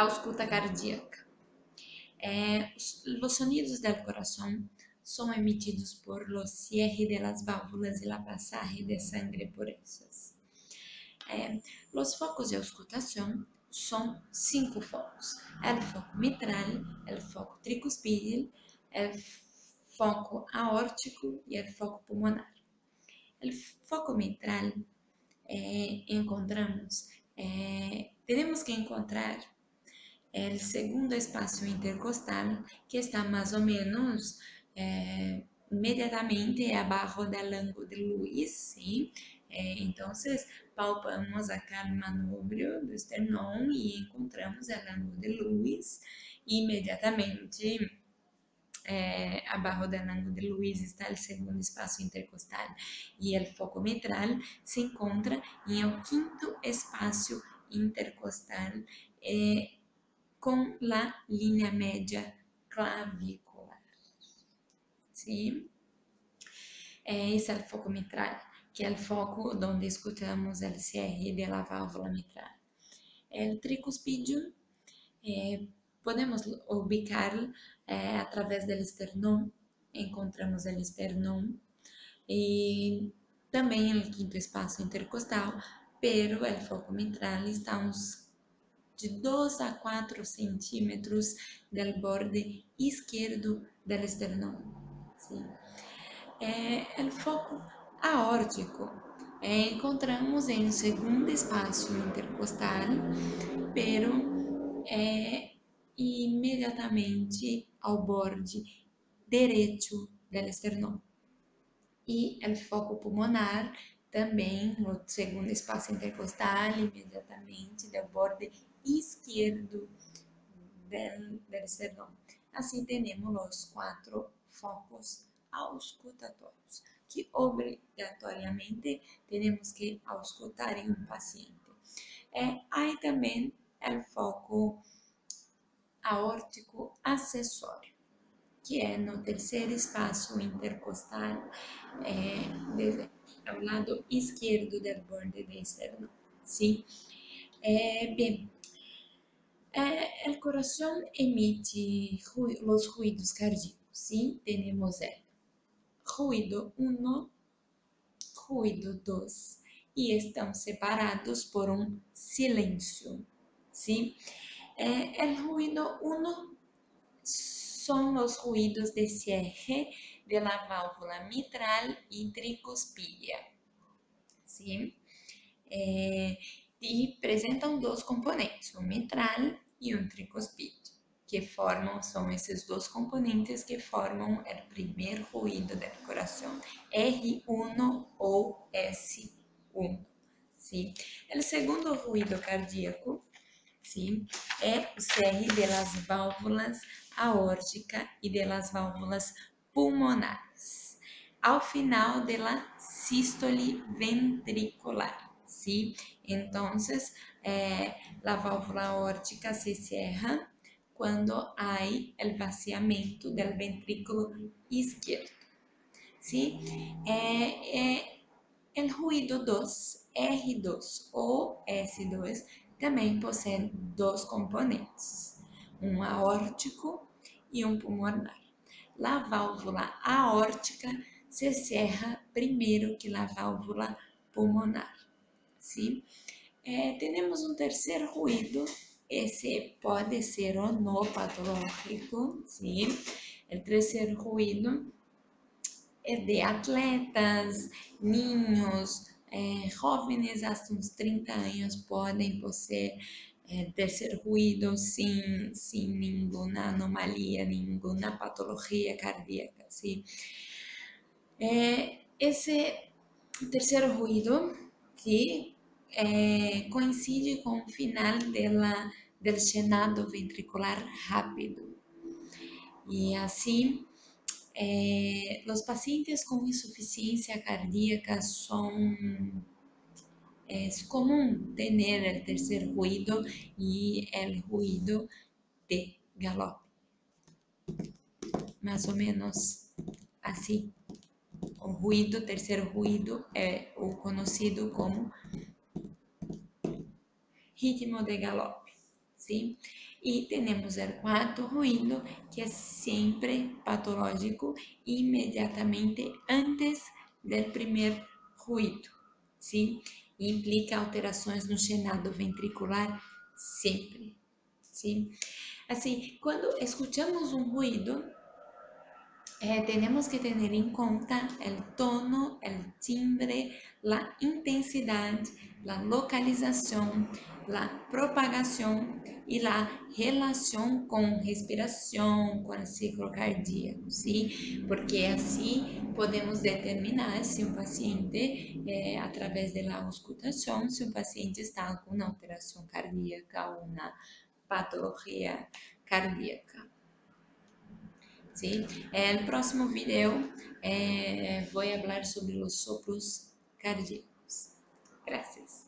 Ausculta cardíaca. Los sonidos del corazón son emitidos por los cierres de las válvulas y la pasaje de sangre por ellas. Los focos de auscultación son 5 focos: el foco mitral, el foco tricuspidil, el foco aórtico y el foco pulmonar. El foco mitral tenemos que encontrar el segundo espacio intercostal, que está más o menos inmediatamente abajo del ângulo de Lewis, ¿sí? Entonces, palpamos acá el manubrio do esternón y encontramos el ângulo de Lewis. Inmediatamente abajo del ângulo de Lewis está el segundo espacio intercostal, y el foco mitral se encontra en el quinto espacio intercostal con la línea media clavicular, ¿sí? Ese es el foco mitral, que es el foco donde escuchamos el cierre de la válvula mitral. El tricuspídeo podemos ubicar a través del esternón, encontramos el esternón y también el quinto espacio intercostal, pero el foco mitral está uns de 2 a 4 centímetros del borde izquierdo del esternón, ¿sí? El foco aórtico encontramos en el segundo espacio intercostal, pero inmediatamente ao borde direito del esternón. E o foco pulmonar também no segundo espaço intercostal, imediatamente do borde izquierdo del esternón. Assim, temos os 4 focos auscultatórios, que obrigatoriamente temos que auscultar em um paciente. Há também o foco aórtico acessório, que é no terceiro espaço intercostal, ao lado esquerdo do borde do esternón, ¿sí? Bem, el corazón emite los ruidos cardíacos, ¿sí? Tenemos el ruido 1, ruido 2, y están separados por un silencio, ¿sí? El ruido 1 son los ruidos de cierre de la válvula mitral y tricuspidia, ¿sí? E apresentam 2 componentes, um mitral e um tricuspídeo, que são esses 2 componentes que formam o primeiro ruído do coração, R1 ou S1, ¿sí? O segundo ruído cardíaco, ¿sí? É o cierre de las válvulas aórtica e de las válvulas pulmonares, ao final de la sístole ventricular, ¿sí? Entonces, la válvula aórtica se cierra cuando hay el vaciamiento del ventrículo izquierdo, ¿sí? El ruido 2, R2 ou S2, também possui 2 componentes, um aórtico e um pulmonar. La válvula aórtica se cierra primeiro que a válvula pulmonar, ¿sí? Temos um terceiro ruído, esse pode ser ou não patológico, ¿sí? O terceiro ruído é de atletas, niños, jóvenes hasta uns 30 anos podem possuir terceiro ruído sem nenhuma anomalia, nenhuma patologia cardíaca, ¿sí? Esse terceiro ruído, que coincide com o final del llenado ventricular rápido. E assim, los pacientes con insuficiencia cardíaca es común tener el tercer ruido y el ruido de galope. Más o menos así. O tercer ruido é o conhecido como ritmo de galope, ¿sí? Y tenemos el cuarto ruido, que es siempre patológico inmediatamente antes del primer ruido, ¿sí? Implica alterações no chenado ventricular sempre, ¿sí? Assim, quando escuchamos um ruído, tenemos que tener en cuenta el tono, el timbre, la intensidad, la localización, la propagación y la relación con respiración, con el ciclo cardíaco, ¿sí? Porque así podemos determinar si un paciente, a través de la auscultación, si un paciente está con una alteración cardíaca o una patología cardíaca. ¿Sí? El próximo video voy a hablar sobre los soplos cardíacos. Gracias.